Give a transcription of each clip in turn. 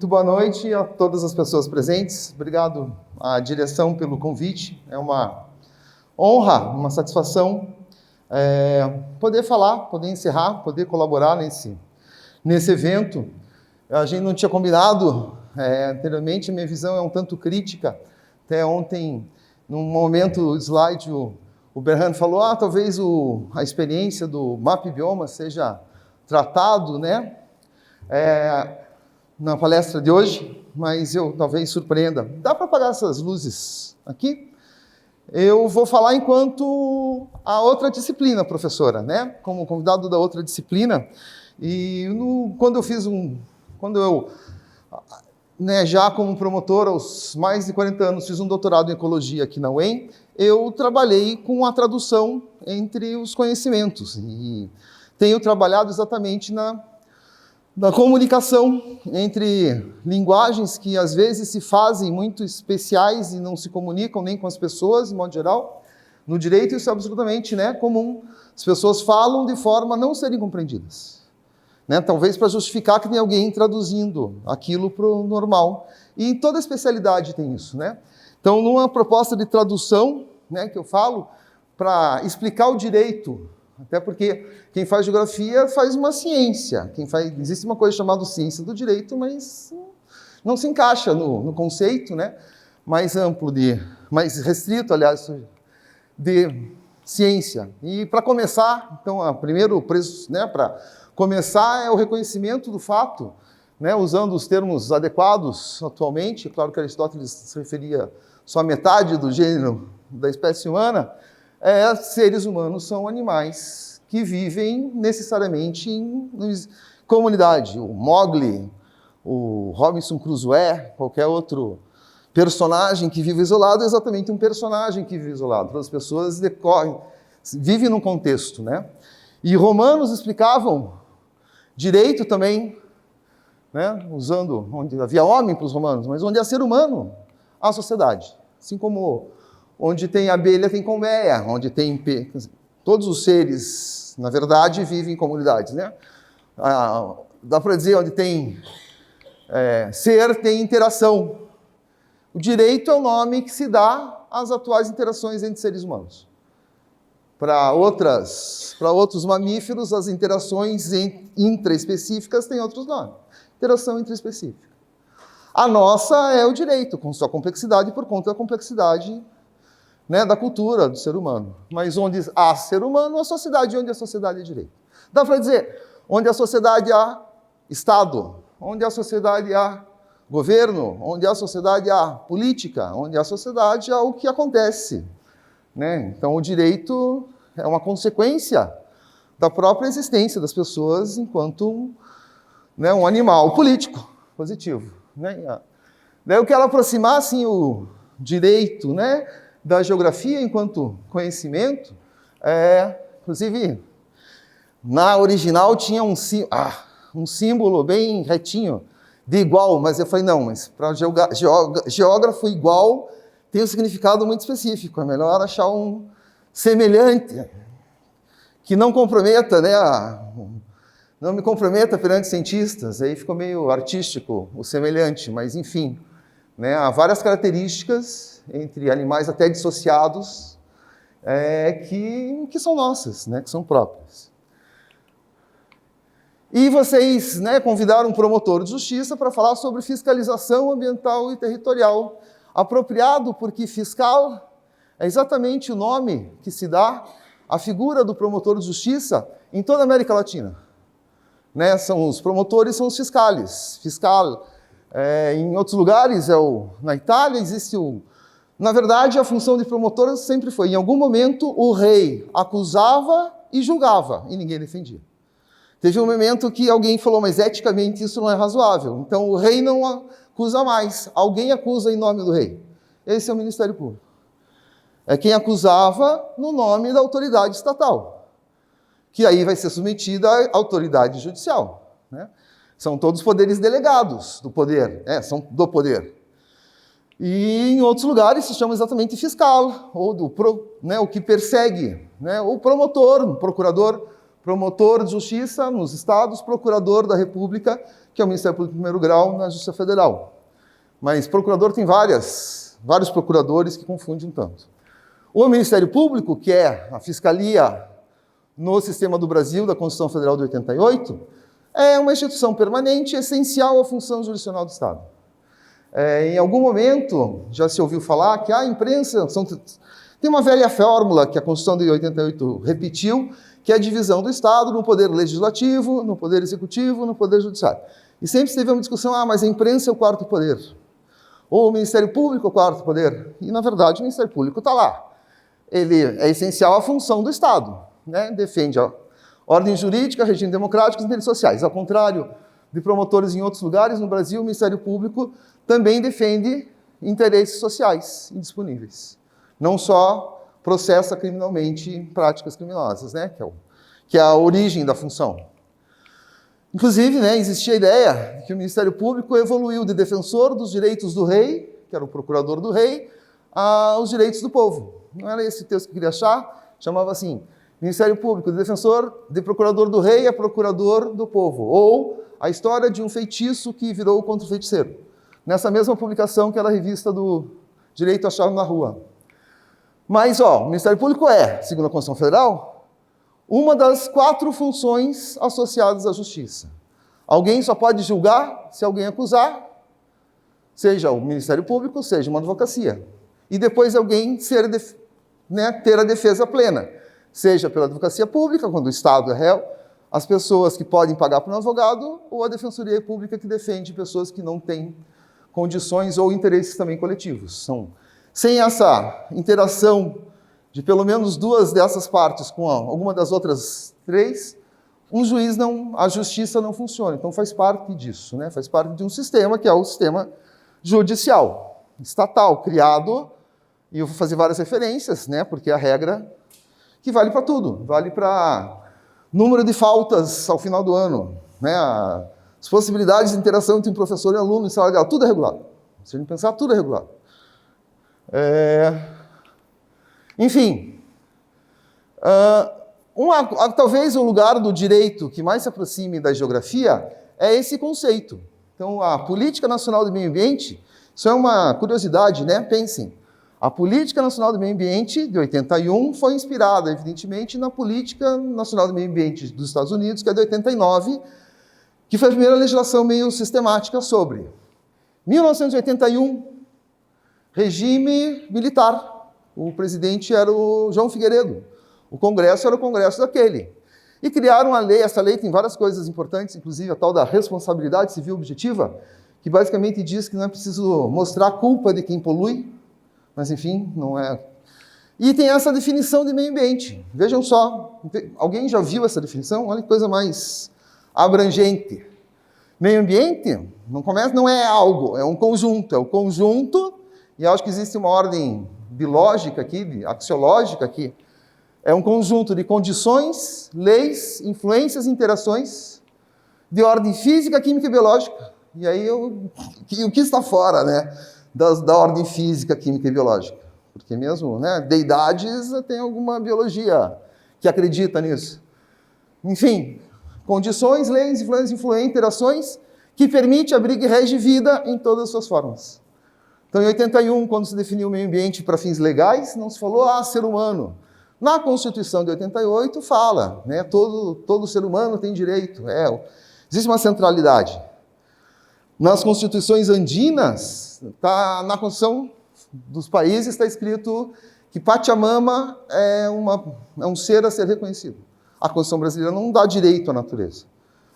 Muito boa noite a todas as pessoas presentes. Obrigado à direção pelo convite. É uma honra, uma satisfação poder falar, poder encerrar, poder colaborar nesse evento. A gente não tinha combinado anteriormente, minha visão é um tanto crítica. Até ontem, num momento, o slide, o Berhan falou, talvez a experiência do MAP Bioma seja tratado, né? Na palestra de hoje, mas eu talvez surpreenda. Dá para apagar essas luzes aqui? Eu vou falar enquanto a outra disciplina, professora, né? Como convidado da outra disciplina. E quando eu já como promotor, aos mais de 40 anos, fiz um doutorado em ecologia aqui na UEM, eu trabalhei com a tradução entre os conhecimentos. E tenho trabalhado exatamente na comunicação entre linguagens que às vezes se fazem muito especiais e não se comunicam nem com as pessoas, de modo geral. No direito isso é absolutamente comum. As pessoas falam de forma a não serem compreendidas. Talvez para justificar que tem alguém traduzindo aquilo para o normal. E em toda especialidade tem isso. Então, numa proposta de tradução, que eu falo, para explicar o direito, até porque quem faz geografia faz uma ciência. Existe uma coisa chamada ciência do direito, mas não se encaixa no conceito mais amplo, mais restrito, aliás, de ciência. E para começar, então, o primeiro preço, para começar é o reconhecimento do fato, usando os termos adequados atualmente. Claro que Aristóteles se referia só à metade do gênero da espécie humana. Seres humanos são animais que vivem necessariamente em comunidade. O Mowgli, o Robinson Crusoe, qualquer outro personagem que vive isolado é exatamente um personagem que vive isolado. Todas as pessoas vivem num contexto. E romanos explicavam direito também, usando onde havia homem para os romanos, mas onde há ser humano, há sociedade. Assim como onde tem abelha, tem colmeia, onde tem... Todos os seres, na verdade, vivem em comunidades. Dá para dizer, onde tem ser, tem interação. O direito é o nome que se dá às atuais interações entre seres humanos. Para outros mamíferos, as interações intraespecíficas têm outros nomes. Interação intraespecífica. A nossa é o direito, com sua complexidade, por conta da complexidade da cultura do ser humano. Mas onde há ser humano, a sociedade, onde a sociedade é direito. Dá para dizer, onde a sociedade há Estado, onde a sociedade há governo, onde a sociedade há política, onde a sociedade há o que acontece. Então, o direito é uma consequência da própria existência das pessoas enquanto um animal político positivo. Eu quero aproximar assim, o direito da geografia enquanto conhecimento. Inclusive, na original tinha um símbolo bem retinho de igual, mas eu falei, não, mas para geógrafo igual tem um significado muito específico. É melhor achar um semelhante que não comprometa, não me comprometa perante cientistas. Aí ficou meio artístico o semelhante, mas enfim, há várias características entre animais até dissociados que são nossas, que são próprias. E vocês convidaram um promotor de justiça para falar sobre fiscalização ambiental e territorial. Apropriado porque fiscal é exatamente o nome que se dá à figura do promotor de justiça em toda a América Latina. São os promotores, são os fiscais. Fiscal, em outros lugares, na Itália, existe Na verdade, a função de promotor sempre foi, em algum momento, o rei acusava e julgava, e ninguém defendia. Teve um momento que alguém falou, mas eticamente isso não é razoável. Então o rei não acusa mais. Alguém acusa em nome do rei. Esse é o Ministério Público. É quem acusava no nome da autoridade estatal, que aí vai ser submetida à autoridade judicial. São todos poderes delegados do poder, são do poder. E em outros lugares se chama exatamente fiscal, ou o que persegue, o promotor, o procurador promotor de justiça nos estados, procurador da República, que é o Ministério Público de primeiro grau na Justiça Federal. Mas procurador tem vários procuradores que confundem um tanto. O Ministério Público, que é a fiscalia no sistema do Brasil, da Constituição Federal de 88, é uma instituição permanente, essencial à função jurisdicional do Estado. Em algum momento, já se ouviu falar que a imprensa... Tem uma velha fórmula que a Constituição de 88 repetiu, que é a divisão do Estado no poder legislativo, no poder executivo, no poder judiciário. E sempre se teve uma discussão, mas a imprensa é o quarto poder. Ou o Ministério Público é o quarto poder. E, na verdade, o Ministério Público está lá. Ele é essencial à função do Estado, né? Defende a ordem jurídica, regime democrático e direitos sociais. Ao contrário de promotores em outros lugares, no Brasil, o Ministério Público também defende interesses sociais indisponíveis. Não só processa criminalmente práticas criminosas, né? Que é a origem da função. Inclusive, né, existia a ideia de que o Ministério Público evoluiu de defensor dos direitos do rei, que era o procurador do rei, aos direitos do povo. Não era esse texto que eu queria achar, chamava assim, Ministério Público, de defensor, de procurador do rei a procurador do povo. Ou a história de um feitiço que virou contra o feiticeiro. Nessa mesma publicação que era a revista do Direito Achado na Rua. Mas, o Ministério Público é, segundo a Constituição Federal, uma das 4 funções associadas à justiça. Alguém só pode julgar se alguém acusar, seja o Ministério Público, seja uma advocacia. E depois alguém ter a defesa plena, seja pela advocacia pública, quando o Estado é réu, as pessoas que podem pagar por um advogado, ou a Defensoria Pública que defende pessoas que não têm condições ou interesses também coletivos. Sem essa interação de pelo menos 2 dessas partes com alguma das outras 3, a justiça não funciona. Então faz parte disso, né? Faz parte de um sistema que é o sistema judicial, estatal, criado, e eu vou fazer várias referências, né? Porque é a regra que vale para tudo, vale para número de faltas ao final do ano, né? As possibilidades de interação entre um professor e aluno em sala de aula, tudo é regulado. Se a gente pensar, tudo é regulado. Enfim, talvez o lugar do direito que mais se aproxime da geografia é esse conceito. Então, a Política Nacional do Meio Ambiente, isso é uma curiosidade, né? Pensem, a Política Nacional do Meio Ambiente, de 81, foi inspirada, evidentemente, na Política Nacional do Meio Ambiente dos Estados Unidos, que é de 89, que foi a primeira legislação meio sistemática sobre. 1981, regime militar. O presidente era o João Figueiredo. O Congresso era o Congresso daquele. E criaram uma lei, essa lei tem várias coisas importantes, inclusive a tal da responsabilidade civil objetiva, que basicamente diz que não é preciso mostrar a culpa de quem polui, mas enfim, não é. E tem essa definição de meio ambiente. Vejam só, alguém já viu essa definição? Olha que coisa mais abrangente. Meio ambiente não é algo, é um conjunto, e acho que existe uma ordem bilógica aqui, axiológica aqui, é um conjunto de condições, leis, influências e interações de ordem física, química e biológica. E aí o que está fora, né, da ordem física, química e biológica? Porque mesmo, né, deidades tem alguma biologia que acredita nisso. Enfim, condições, leis, influências, interações que permite, abriga e rege vida em todas as suas formas. Então, em 81, quando se definiu o meio ambiente para fins legais, não se falou, ser humano. Na Constituição de 88 fala, né, todo ser humano tem direito. Existe uma centralidade. Nas constituições andinas, na Constituição dos países está escrito que Pachamama é um ser a ser reconhecido. A Constituição brasileira não dá direito à natureza.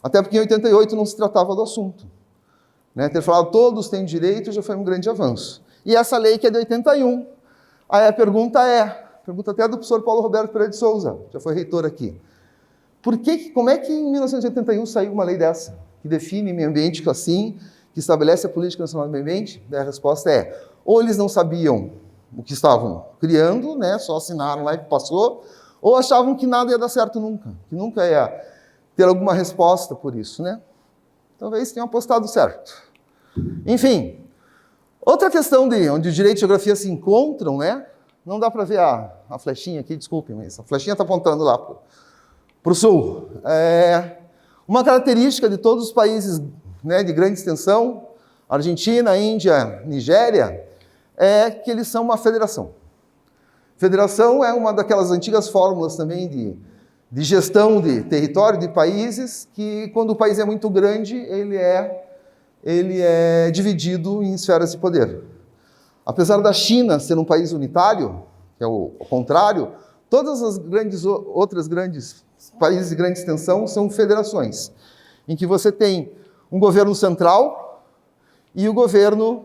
Até porque em 88 não se tratava do assunto. Né? Ter falado todos têm direito já foi um grande avanço. E essa lei que é de 81, aí a pergunta até do professor Paulo Roberto Pereira de Souza, já foi reitor aqui. Como é que em 1981 saiu uma lei dessa, que define meio ambiente assim, que estabelece a Política Nacional do Meio Ambiente? A resposta é, ou eles não sabiam o que estavam criando, né? Só assinaram lá e passou, ou achavam que nada ia dar certo nunca, que nunca ia ter alguma resposta por isso, né? Talvez tenham apostado certo. Enfim, outra questão onde o direito e a geografia se encontram, né? Não dá para ver a flechinha aqui, desculpem, mas a flechinha está apontando lá para para o sul. Uma característica de todos os países, né, de grande extensão, Argentina, Índia, Nigéria, é que eles são uma federação. Federação é uma daquelas antigas fórmulas também de gestão de território, de países, que quando o país é muito grande, ele é dividido em esferas de poder. Apesar da China ser um país unitário, que é o contrário, todas as outras grandes países de grande extensão são federações, em que você tem um governo central e o governo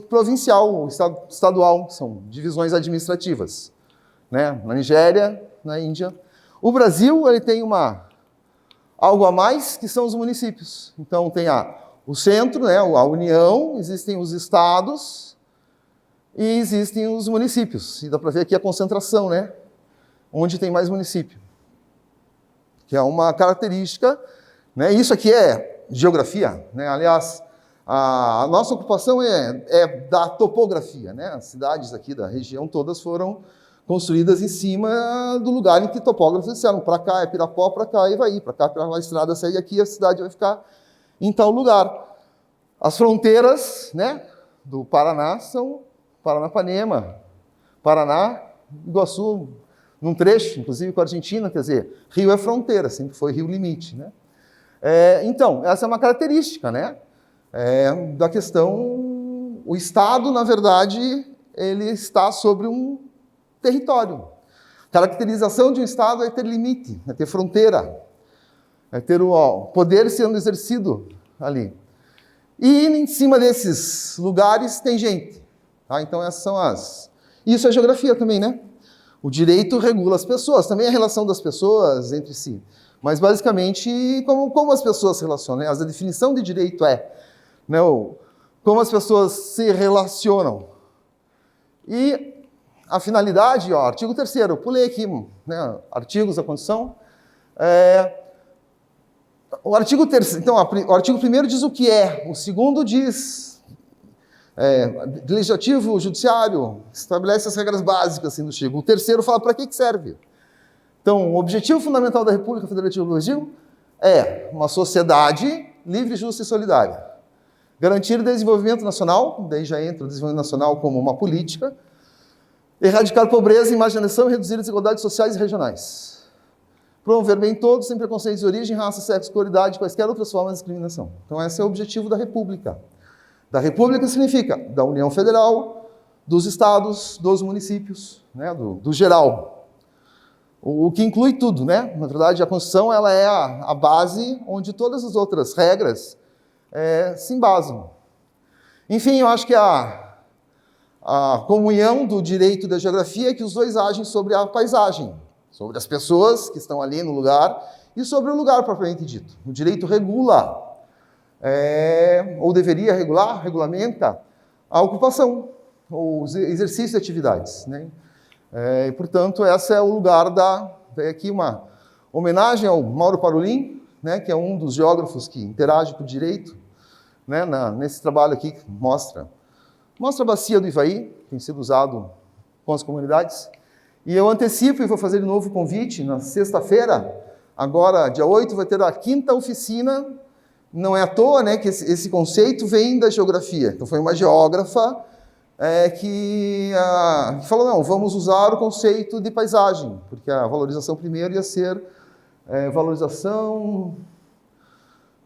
provincial, ou estadual, são divisões administrativas, né? Na Nigéria, na Índia. O Brasil, ele tem algo a mais, que são os municípios. Então tem o centro, né, a União, existem os estados e existem os municípios. E dá para ver aqui a concentração, né? Onde tem mais município. Que é uma característica, né? Isso aqui é geografia, né? Aliás, a nossa ocupação é da topografia, né? As cidades aqui da região todas foram construídas em cima do lugar em que topógrafos disseram, para cá é Pirapó, para cá é Ivaí, para cá a estrada segue aqui, a cidade vai ficar em tal lugar. As fronteiras, né, do Paraná são Paranapanema, Paraná, Iguaçu, num trecho, inclusive com a Argentina, quer dizer, rio é fronteira, sempre foi rio limite, né? Então, essa é uma característica, né, da questão, o Estado, na verdade, ele está sobre um território. Caracterização de um Estado é ter limite, é ter fronteira, é ter o poder sendo exercido ali. E em cima desses lugares tem gente. Tá? Então essas são Isso é geografia também, né? O direito regula as pessoas, também a relação das pessoas entre si. Mas basicamente, como as pessoas se relacionam. Né? A definição de direito né, como as pessoas se relacionam. E a finalidade, artigo 3º, pulei aqui, né, artigos da Constituição. O artigo 3º, então, o artigo 1º diz o que é, o 2º diz, legislativo, judiciário, estabelece as regras básicas assim, do artigo. O 3º fala para que serve. Então, o objetivo fundamental da República Federativa do Brasil é uma sociedade livre, justa e solidária. Garantir o desenvolvimento nacional, daí já entra o desenvolvimento nacional como uma política, erradicar pobreza e marginalização e reduzir desigualdades sociais e regionais. Promover bem todos, sem preconceitos de origem, raça, sexo, cor, idade, quaisquer outras formas de discriminação. Então, esse é o objetivo da República. Da República significa da União Federal, dos estados, dos municípios, né, do geral. O que inclui tudo, né? Na verdade, a Constituição ela é a base onde todas as outras regras se embasam. Enfim, eu acho que a comunhão do direito e da geografia é que os dois agem sobre a paisagem, sobre as pessoas que estão ali no lugar e sobre o lugar propriamente dito. O direito regula, ou deveria regular, regulamenta a ocupação, ou os exercícios de atividades. Né? E, portanto, esse é o lugar aqui uma homenagem ao Mauro Parolin, né, que é um dos geógrafos que interage com o direito, né, nesse trabalho aqui que mostra a bacia do Ivaí, tem sido usado com as comunidades. E eu antecipo e vou fazer de novo o convite, na sexta-feira, agora, dia 8, vai ter a 5ª oficina. Não é à toa, né, que esse conceito vem da geografia. Então, foi uma geógrafa que falou, não, vamos usar o conceito de paisagem, porque a valorização primeiro ia ser valorização...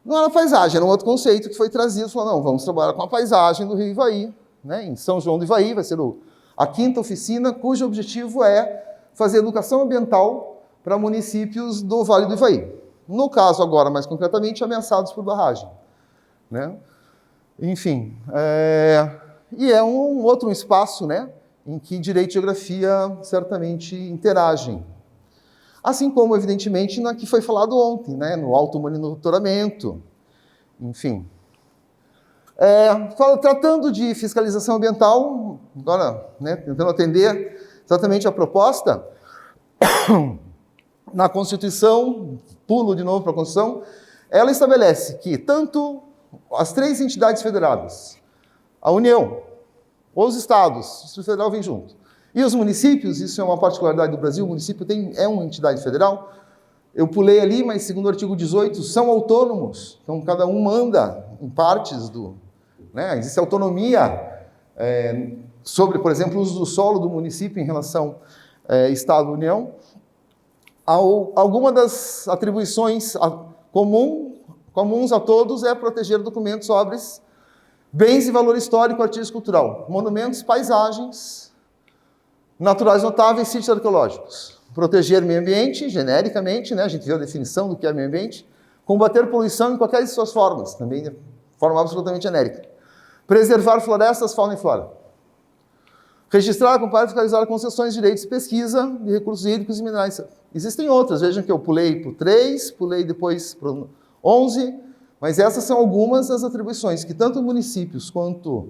Não era paisagem, era um outro conceito que foi trazido. Falou, não, vamos trabalhar com a paisagem do Rio Ivaí. Né? Em São João do Ivaí vai ser a 5ª oficina, cujo objetivo é fazer educação ambiental para municípios do Vale do Ivaí. No caso agora, mais concretamente, ameaçados por barragem. Né? Enfim, e é um outro espaço, né, em que direito e geografia certamente interagem. Assim como, evidentemente, na que foi falado ontem, né, no automonitoramento, enfim. Tratando de fiscalização ambiental, agora, né, tentando atender exatamente a proposta, na Constituição, pulo de novo para a Constituição, ela estabelece que tanto as 3 entidades federadas, a União, os estados, o Distrito Federal vem junto, e os municípios, isso é uma particularidade do Brasil, o município é uma entidade federal, Eu pulei ali, mas segundo o artigo 18, são autônomos. Então, cada um manda em partes do... Né? Existe autonomia sobre, por exemplo, o uso do solo do município em relação Estado-União. Alguma das atribuições comuns a todos é proteger documentos, obras, bens e valor histórico, artístico e cultural, monumentos, paisagens, naturais notáveis, sítios arqueológicos. Proteger meio ambiente, genericamente, né? A gente viu a definição do que é meio ambiente. Combater poluição em qualquer de suas formas, também de forma absolutamente genérica. Preservar florestas, fauna e flora. Registrar, acompanhar e fiscalizar concessões, direitos de pesquisa de recursos hídricos e minerais. Existem outras, vejam que eu pulei para o 3, pulei depois para o 11, mas essas são algumas das atribuições que tanto municípios quanto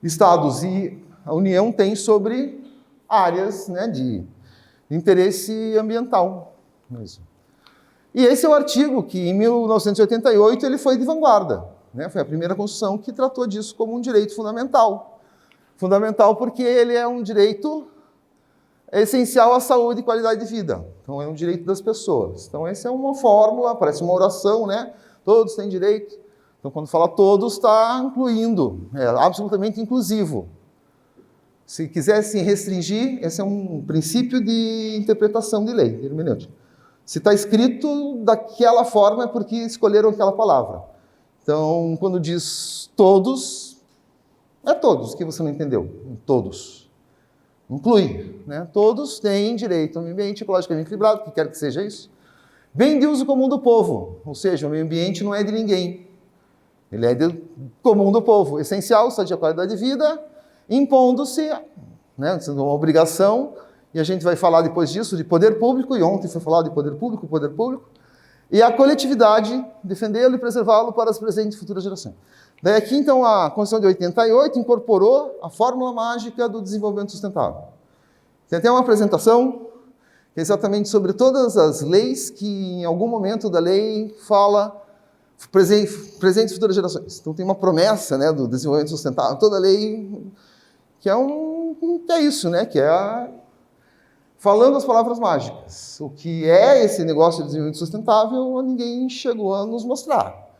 estados e a União têm sobre áreas, né, de interesse ambiental mesmo. E esse é o artigo que, em 1988, ele foi de vanguarda, né? Foi a primeira Constituição que tratou disso como um direito fundamental. Fundamental porque ele é um direito essencial à saúde e qualidade de vida. Então, é um direito das pessoas. Então, essa é uma fórmula, parece uma oração, né? Todos têm direito. Então, quando fala todos, está incluindo, é absolutamente inclusivo. Se quisessem restringir, esse é um princípio de interpretação de lei, de hermenêutica. Se está escrito daquela forma, é porque escolheram aquela palavra. Então, quando diz todos, é todos, que você não entendeu. Todos. Inclui, né? Todos têm direito ao meio ambiente ecologicamente equilibrado, que quer que seja isso. Bem de uso comum do povo, ou seja, o meio ambiente não é de ninguém. Ele é de comum do povo, essencial, saúde e qualidade de vida, impondo-se, né, sendo uma obrigação, e a gente vai falar depois disso de poder público, e ontem foi falado de poder público, e a coletividade, defendê-lo e preservá-lo para as presentes e futuras gerações. Daí aqui, então, a Constituição de 88 incorporou a fórmula mágica do desenvolvimento sustentável. Tem até uma apresentação que é exatamente sobre todas as leis que, em algum momento da lei, fala presentes e futuras gerações. Então, tem uma promessa, né, do desenvolvimento sustentável. Toda lei que é isso, né? Que é falando as palavras mágicas. O que é esse negócio de desenvolvimento sustentável, ninguém chegou a nos mostrar.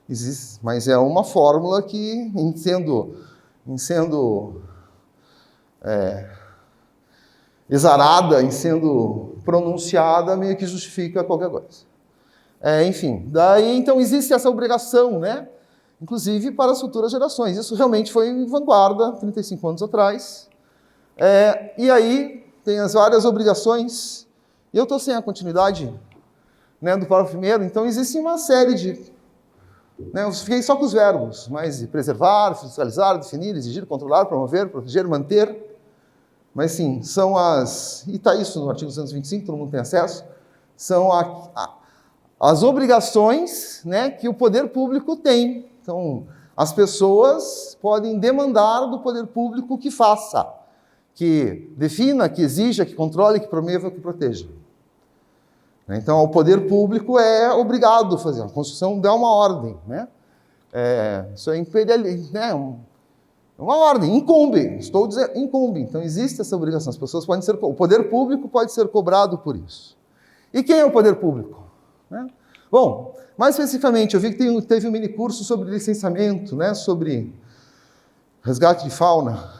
Existe, mas é uma fórmula que, em sendo exarada, em sendo pronunciada, meio que justifica qualquer coisa. Enfim, daí então existe essa obrigação, né? Inclusive para as futuras gerações. Isso realmente foi em vanguarda, 35 anos atrás. E aí tem as várias obrigações, e eu estou sem a continuidade, né, do parágrafo 1º, então existe uma série de... Né, eu fiquei só com os verbos, mas preservar, fiscalizar, definir, exigir, controlar, promover, proteger, manter. Mas sim, são as... E está isso no artigo 225, todo mundo tem acesso. São as obrigações, né, que o poder público tem. Então, as pessoas podem demandar do poder público que faça, que defina, que exija, que controle, que promova, que proteja. Então, o poder público é obrigado a fazer. A Constituição dá uma ordem, né? Isso é imperialismo, né? Uma ordem, incumbe. Estou dizendo, incumbe. Então, existe essa obrigação. As pessoas podem ser... O poder público pode ser cobrado por isso. E quem é o poder público? Né? Bom, mais especificamente, eu vi que teve um mini curso sobre licenciamento, né? Sobre resgate de fauna.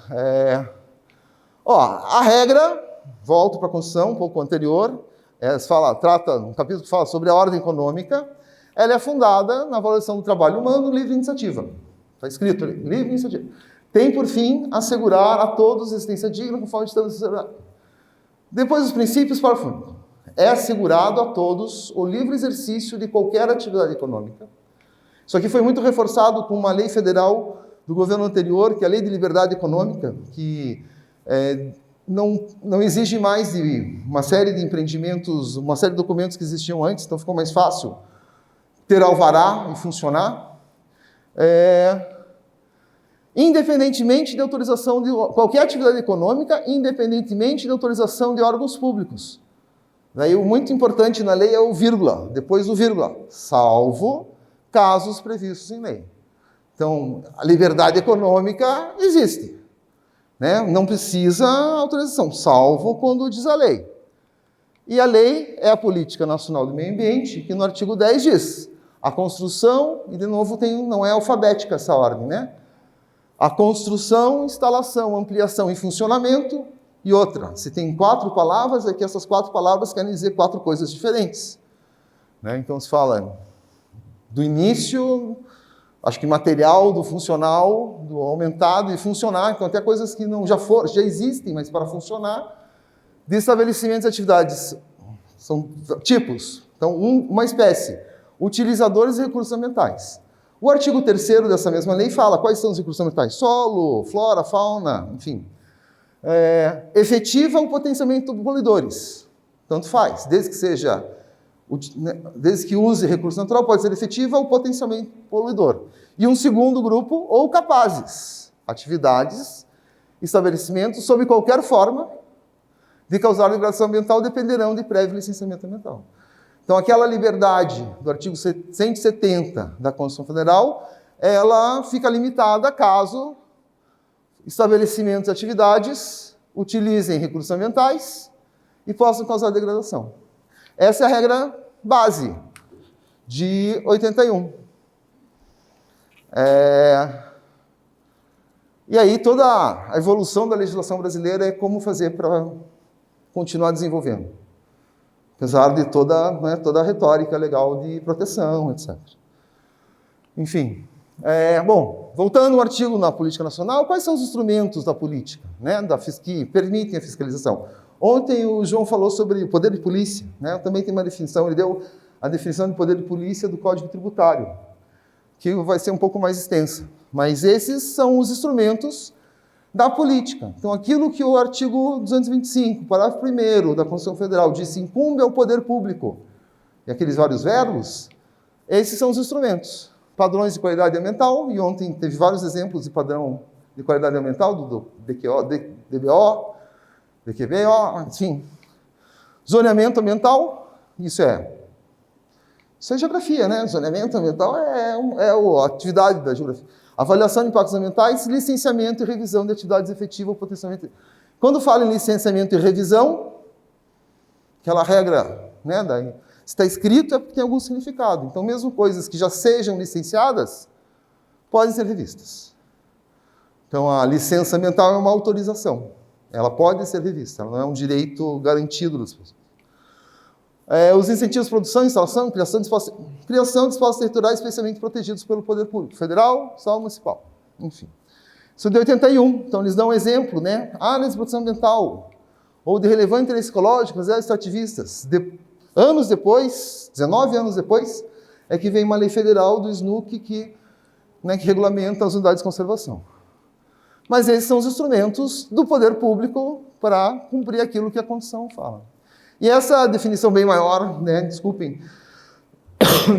A regra, volto para a Constituição, um pouco anterior, trata um capítulo que fala sobre a ordem econômica, ela é fundada na valorização do trabalho humano, livre iniciativa. Está escrito ali, livre iniciativa. Tem, por fim, assegurar a todos existência digna conforme estamos assegurados. Depois dos princípios, para o fundo. É assegurado a todos o livre exercício de qualquer atividade econômica. Isso aqui foi muito reforçado com uma lei federal do governo anterior, que é a Lei de Liberdade Econômica, que não exige mais de uma série de empreendimentos, uma série de documentos que existiam antes, então ficou mais fácil ter alvará e funcionar. Independentemente de autorização de qualquer atividade econômica, independentemente de autorização de órgãos públicos. Daí o muito importante na lei é o vírgula, depois do vírgula, salvo casos previstos em lei. Então, a liberdade econômica existe, né? Não precisa autorização, salvo quando diz a lei. E a lei é a Política Nacional do Meio Ambiente, que no artigo 10 diz a construção, e de novo não é alfabética essa ordem, né? A construção, instalação, ampliação e funcionamento, e outra. Se tem 4 palavras, é que essas 4 palavras querem dizer 4 coisas diferentes. Né? Então se fala do início, acho que material, do funcional, do aumentado e funcionar, então até coisas que não já existem, mas para funcionar, de estabelecimentos e atividades. São tipos. Então, uma espécie, utilizadores de recursos ambientais. O artigo 3º dessa mesma lei fala quais são os recursos ambientais: solo, flora, fauna, enfim. Efetiva o potenciamento de poluidores. Tanto faz, desde que use recurso natural, pode ser efetiva o potenciamento poluidor. E um segundo grupo, ou capazes, atividades, estabelecimentos, sob qualquer forma de causar degradação ambiental, dependerão de prévio licenciamento ambiental. Então, aquela liberdade do artigo 170 da Constituição Federal, ela fica limitada caso estabelecimentos e atividades utilizem recursos ambientais e possam causar degradação. Essa é a regra base de 81. E aí toda a evolução da legislação brasileira é como fazer para continuar desenvolvendo. Apesar de toda a retórica legal de proteção, etc. Enfim. Bom, voltando ao artigo na política nacional, quais são os instrumentos da política, né, que permitem a fiscalização? Ontem o João falou sobre o poder de polícia, né? Também tem uma definição, ele deu a definição de poder de polícia do Código Tributário, que vai ser um pouco mais extensa. Mas esses são os instrumentos da política. Então, aquilo que o artigo 225, parágrafo 1º da Constituição Federal diz incumbe ao poder público, e aqueles vários verbos, esses são os instrumentos. Padrões de qualidade ambiental, e ontem teve vários exemplos de padrão de qualidade ambiental, do DBO, DQBO, enfim. Zoneamento ambiental, isso é geografia, né? Zoneamento ambiental é a atividade da geografia. Avaliação de impactos ambientais, licenciamento e revisão de atividades efetivas ou potencialmente. Quando fala em licenciamento e revisão, aquela regra, né, se está escrito é porque tem algum significado. Então, mesmo coisas que já sejam licenciadas, podem ser revistas. Então, a licença ambiental é uma autorização. Ela pode ser revista, ela não é um direito garantido das pessoas. Os incentivos de produção, instalação, criação de espaços territoriais especialmente protegidos pelo poder público, federal, estadual, municipal, enfim. Isso de 81, então eles dão um exemplo, né? Áreas de produção ambiental, ou de relevante interesse ecológico, as áreas extrativistas. Anos depois, 19 anos depois, é que vem uma lei federal do SNUC que regulamenta as unidades de conservação. Mas esses são os instrumentos do poder público para cumprir aquilo que a Constituição fala. E essa definição bem maior, né, desculpem,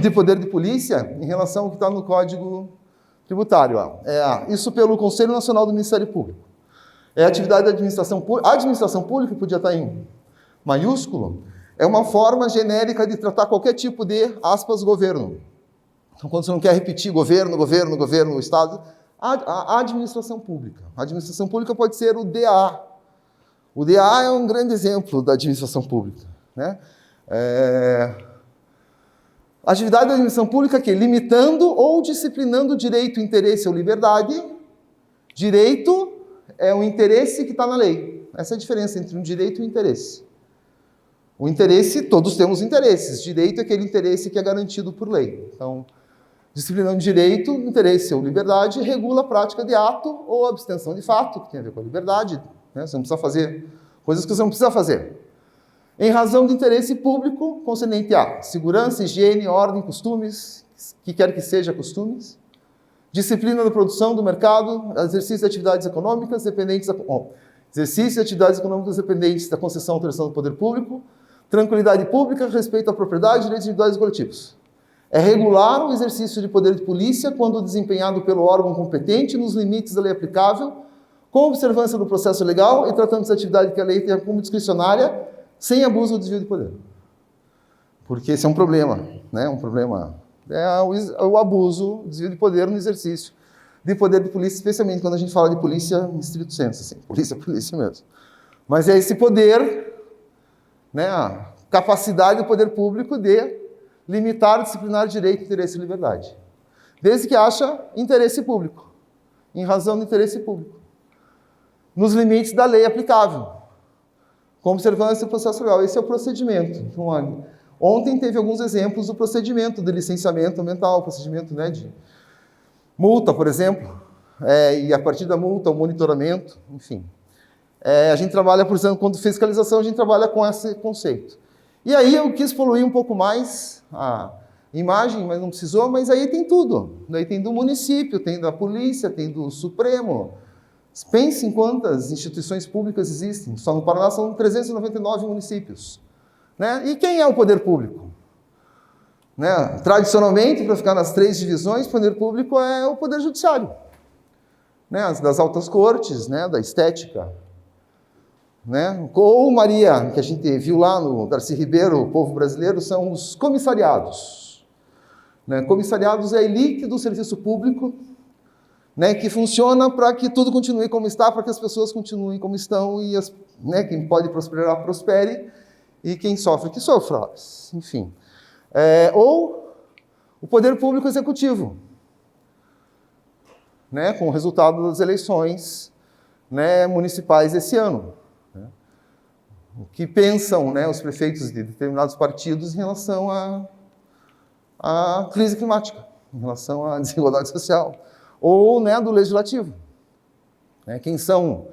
de poder de polícia, em relação ao que está no Código Tributário. Isso pelo Conselho Nacional do Ministério Público. É a atividade da administração pública. A administração pública, podia estar em maiúsculo, é uma forma genérica de tratar qualquer tipo de, aspas, governo. Então, quando você não quer repetir governo, Estado, a administração pública. A administração pública pode ser o DA. O DA é um grande exemplo da administração pública, né? A atividade da administração pública que limitando ou disciplinando o direito, interesse ou liberdade. Direito é um interesse que está na lei. Essa é a diferença entre um direito e um interesse. O interesse, todos temos interesses. Direito é aquele interesse que é garantido por lei. Então, disciplinando direito, interesse ou liberdade, regula a prática de ato ou abstenção de fato, que tem a ver com a liberdade. Né? Você não precisa fazer coisas que você não precisa fazer. Em razão de interesse público, concernente a segurança, higiene, ordem, costumes, que quer que seja costumes, disciplina da produção, do mercado, exercício de atividades econômicas dependentes exercício de atividades econômicas dependentes da concessão ou autorização do poder público, tranquilidade pública, respeito à propriedade, direitos individuais e coletivos. É regular o exercício de poder de polícia quando desempenhado pelo órgão competente nos limites da lei aplicável, com observância do processo legal e tratando-se de atividade que a lei tenha como discricionária, sem abuso ou desvio de poder. Porque esse é um problema, né? Um problema é o abuso, o desvio de poder no exercício de poder de polícia, especialmente quando a gente fala de polícia em estrito senso, assim, polícia mesmo. Mas é esse poder, né, capacidade do poder público de limitar, disciplinar direito, interesse e liberdade. Desde que haja interesse público, em razão do interesse público, nos limites da lei aplicável, com observância do processo legal. Esse é o procedimento. Então, ontem teve alguns exemplos do procedimento de licenciamento ambiental, procedimento, né, de multa, por exemplo, e a partir da multa, o monitoramento, enfim. A gente trabalha, por exemplo, quando fiscalização, a gente trabalha com esse conceito. E aí eu quis poluir um pouco mais a imagem, mas não precisou, mas aí tem tudo. Daí tem do município, tem da polícia, tem do Supremo. Pense em quantas instituições públicas existem. Só no Paraná são 399 municípios. Né? E quem é o poder público? Né? Tradicionalmente, para ficar nas 3 divisões, o poder público é o poder judiciário. Né? Das altas cortes, né? Da estética. Né? Ou Maria, que a gente viu lá no Darcy Ribeiro, o povo brasileiro, são os comissariados. Né? Comissariados é a elite do serviço público, né, que funciona para que tudo continue como está, para que as pessoas continuem como estão, e né, quem pode prosperar, prospere, e quem sofre, que sofra. Enfim. Ou o poder público executivo, né, com o resultado das eleições, né, municipais esse ano. Né, o que pensam, né, os prefeitos de determinados partidos em relação à crise climática, em relação à desigualdade social. Ou, né, do legislativo. Né, quem são?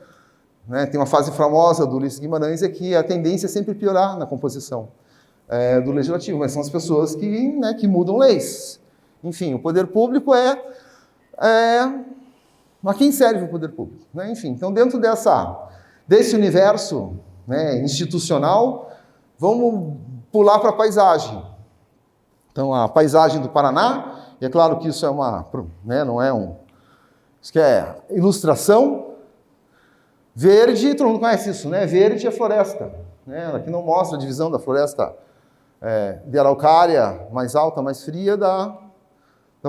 Né, tem uma frase famosa do Ulisses Guimarães, é que a tendência é sempre piorar na composição do legislativo, mas são as pessoas né, que mudam leis. Enfim, o poder público a quem serve o poder público. Né? Enfim, então dentro desse universo, né, institucional, vamos pular para a paisagem. Então, a paisagem do Paraná. E é claro que isso né, não é isso que é ilustração. Verde, todo mundo conhece isso, né? Verde é floresta. Né? Aqui não mostra a divisão da floresta de araucária, mais alta, mais fria, da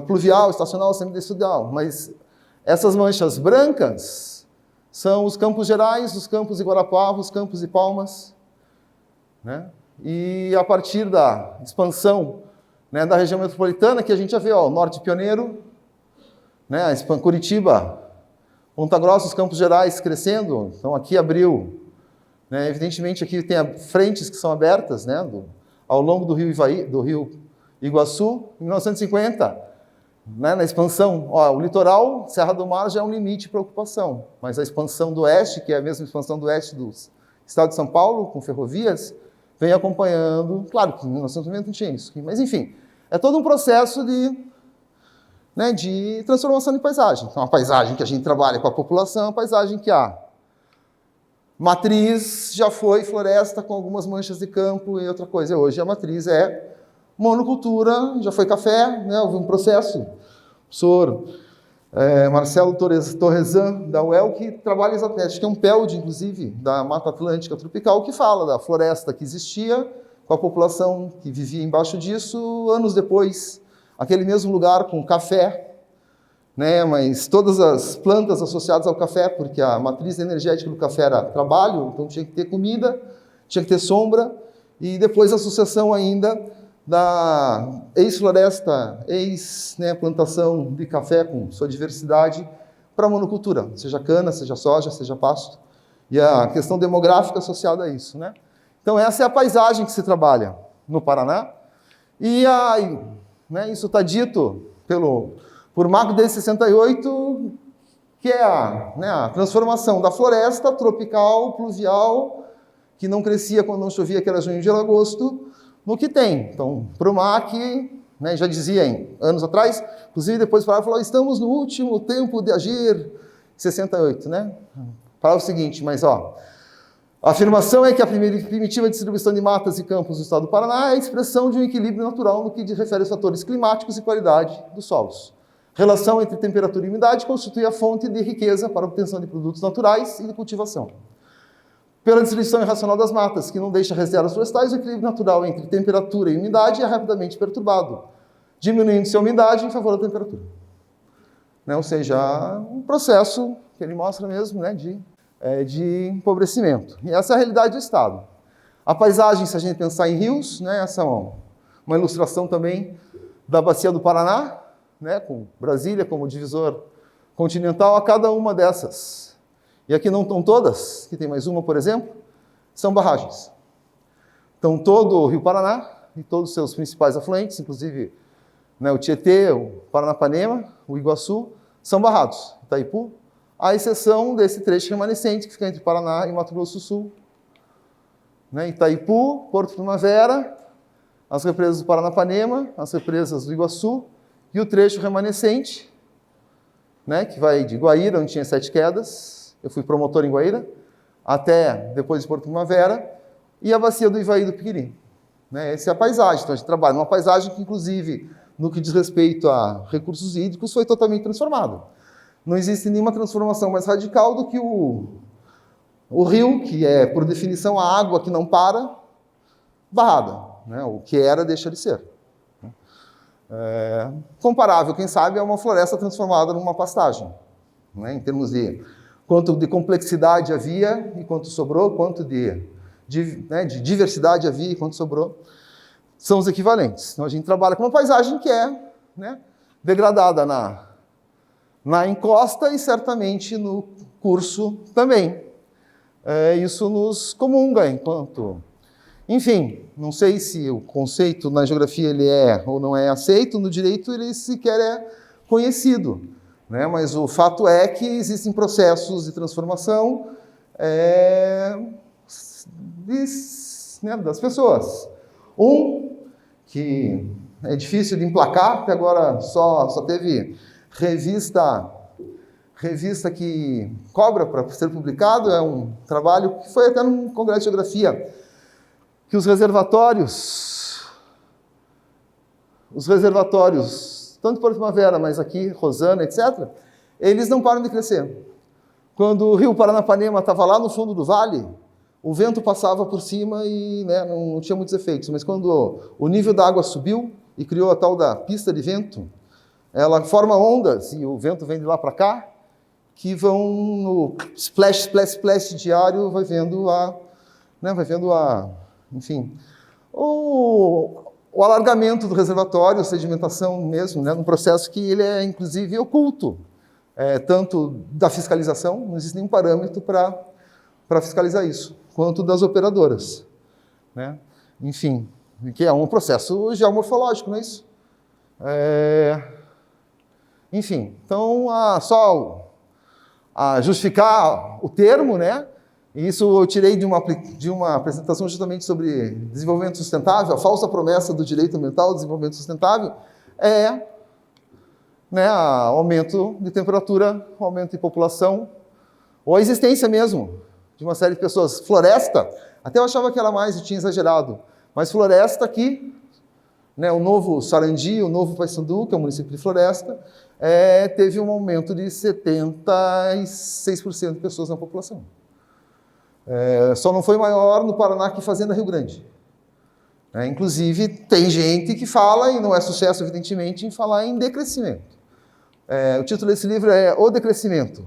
pluvial, estacional, semidecidal. Mas essas manchas brancas são os Campos Gerais, os Campos de Guarapuava, os Campos de Palmas. Né? E a partir da expansão, né, da região metropolitana, que a gente já vê, ó, o Norte Pioneiro, né, Curitiba, Ponta Grossa, os Campos Gerais crescendo. Então aqui abriu, né, evidentemente aqui tem frentes que são abertas, né, ao longo do rio Iguaçu, em 1950, né, na expansão. Ó, o litoral, Serra do Mar, já é um limite para ocupação, mas a expansão do oeste, que é a mesma expansão do oeste do estado de São Paulo, com ferrovias, vem acompanhando. Claro que em 1990 não tinha isso, mas enfim, é todo um processo né, de transformação de paisagem. Então, a paisagem que a gente trabalha com a população, a paisagem que a matriz já foi floresta com algumas manchas de campo e outra coisa. Hoje a matriz é monocultura, já foi café, né, houve um processo. O professor Marcelo Torresan, da UEL, que trabalha exatamente, acho que é um PELD, inclusive, da Mata Atlântica Tropical, que fala da floresta que existia, com a população que vivia embaixo disso, anos depois, aquele mesmo lugar com café, né, mas todas as plantas associadas ao café, porque a matriz energética do café era trabalho, então tinha que ter comida, tinha que ter sombra, e depois a associação ainda da ex-floresta, plantação de café com sua diversidade para a monocultura, seja cana, seja soja, seja pasto, e a questão demográfica associada a isso. Né? Então essa é a paisagem que se trabalha no Paraná, e né, isso está dito por Marco de 68, que é a transformação da floresta tropical, pluvial, que não crescia quando não chovia, que era junho, julho, agosto, no que tem. Então, para o MAC, né, já dizia anos atrás, inclusive depois falou, estamos no último tempo de agir, 68, né? Fala o seguinte, mas ó, a afirmação é que a primitiva distribuição de matas e campos do estado do Paraná é a expressão de um equilíbrio natural no que diz refere aos fatores climáticos e qualidade dos solos. Relação entre temperatura e umidade constitui a fonte de riqueza para a obtenção de produtos naturais e de cultivação. Pela distribuição irracional das matas, que não deixa reservas florestais, o equilíbrio natural entre temperatura e umidade é rapidamente perturbado, diminuindo-se a umidade em favor da temperatura. Né? Ou seja, um processo que ele mostra mesmo, né, de empobrecimento. E essa é a realidade do Estado. A paisagem, se a gente pensar em rios, né, essa é uma ilustração também da Bacia do Paraná, né, com Brasília como divisor continental a cada uma dessas. E aqui não estão todas, aqui tem mais uma, por exemplo, são barragens. Então, todo o Rio Paraná e todos os seus principais afluentes, inclusive, né, o Tietê, o Paranapanema, o Iguaçu, são barrados. Itaipu, à exceção desse trecho remanescente que fica entre Paraná e Mato Grosso do Sul. Né, Itaipu, Porto Primavera, as represas do Paranapanema, as represas do Iguaçu e o trecho remanescente, né, que vai de Guaíra, onde tinha 7 quedas, eu fui promotor em Guaíra, até depois de Porto Primavera, e a bacia do Ivaí do Piquirim. Né, essa é a paisagem, então a gente trabalha numa paisagem que, inclusive, no que diz respeito a recursos hídricos, foi totalmente transformada. Não existe nenhuma transformação mais radical do que o rio, que é, por definição, a água que não para, barrada. Né, o que era, deixa de ser. Comparável, quem sabe, a uma floresta transformada numa pastagem, né, em termos de quanto de complexidade havia e quanto sobrou, quanto de diversidade havia e quanto sobrou, são os equivalentes. Então, a gente trabalha com uma paisagem que é, né, degradada na encosta e certamente no curso também. Isso nos comunga enquanto... Enfim, não sei se o conceito na geografia ele é ou não é aceito, no direito ele sequer é conhecido, né? Mas o fato é que existem processos de transformação das pessoas. Que é difícil de emplacar, até agora só teve revista que cobra para ser publicado, é um trabalho que foi até no Congresso de Geografia, que os reservatórios, tanto por Primavera, mas aqui, Rosana, etc., eles não param de crescer. Quando o rio Paranapanema estava lá no fundo do vale, o vento passava por cima e, né, não tinha muitos efeitos. Mas quando o nível da água subiu e criou a tal da pista de vento, ela forma ondas e o vento vem de lá para cá, que vão no splash, splash, splash diário, enfim, o alargamento do reservatório, a sedimentação mesmo, né, num processo que ele é, inclusive, oculto, tanto da fiscalização, não existe nenhum parâmetro para fiscalizar isso, quanto das operadoras. Né? Enfim, que é um processo geomorfológico, não é isso? Enfim, então, só a justificar o termo, né? Isso eu tirei de uma apresentação justamente sobre desenvolvimento sustentável. A falsa promessa do direito ambiental, desenvolvimento sustentável, né, aumento de temperatura, aumento de população, ou a existência mesmo de uma série de pessoas. Floresta, até eu achava que era mais, eu tinha exagerado, mas floresta aqui, né, o novo Sarandi, o novo Paissandu, que é o município de Floresta, teve um aumento de 76% de pessoas na população. Só não foi maior no Paraná que Fazenda Rio Grande. Inclusive, tem gente que fala, e não é sucesso, evidentemente, em falar em decrescimento. O título desse livro é O Decrescimento.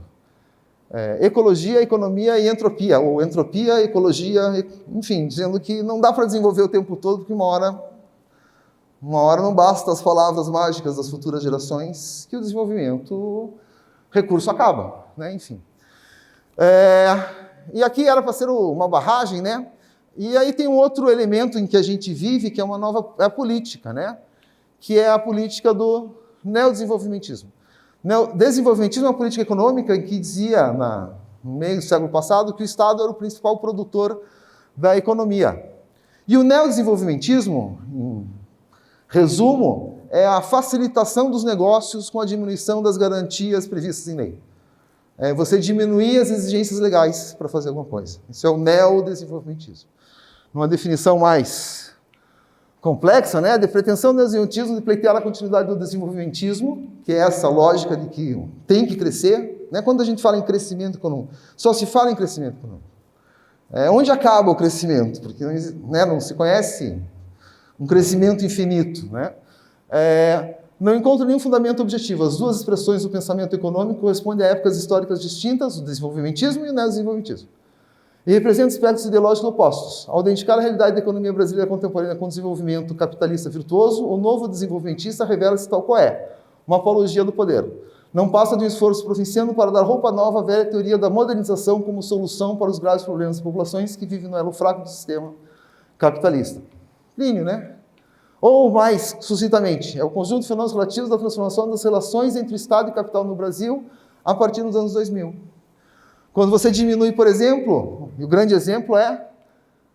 Ecologia, Economia e Entropia, ou Entropia, Ecologia, enfim, dizendo que não dá para desenvolver o tempo todo, porque uma hora não basta as palavras mágicas das futuras gerações, que o desenvolvimento, recurso acaba, né? Enfim. E aqui era para ser uma barragem, né? E aí tem um outro elemento em que a gente vive, que é a política, né? Que é a política do neodesenvolvimentismo. Desenvolvimentismo é uma política econômica que dizia, no meio do século passado, que o Estado era o principal produtor da economia. E o neodesenvolvimentismo, em resumo, é a facilitação dos negócios com a diminuição das garantias previstas em lei. Você diminuir as exigências legais para fazer alguma coisa. Isso é o neodesenvolvimentismo. Numa definição mais complexa, né? De pretensão do desenvolvimentismo de pleitear a continuidade do desenvolvimentismo, que é essa lógica de que tem que crescer. Né? Quando a gente fala em crescimento econômico, só se fala em crescimento econômico. Onde acaba o crescimento? Porque não se conhece um crescimento infinito. Né? Não encontro nenhum fundamento objetivo. As duas expressões do pensamento econômico correspondem a épocas históricas distintas, o desenvolvimentismo e o neodesenvolvimentismo. e representa aspectos ideológicos opostos. Ao identificar a realidade da economia brasileira contemporânea com desenvolvimento capitalista virtuoso, o novo desenvolvimentista revela-se tal qual é, uma apologia do poder. Não passa de um esforço provinciano para dar roupa nova à velha teoria da modernização como solução para os graves problemas das populações que vivem no elo fraco do sistema capitalista. Plínio, né? Ou mais sucintamente, é o conjunto de fenômenos relativos da transformação das relações entre o Estado e capital no Brasil a partir dos anos 2000. Quando você diminui, por exemplo, e o grande exemplo é...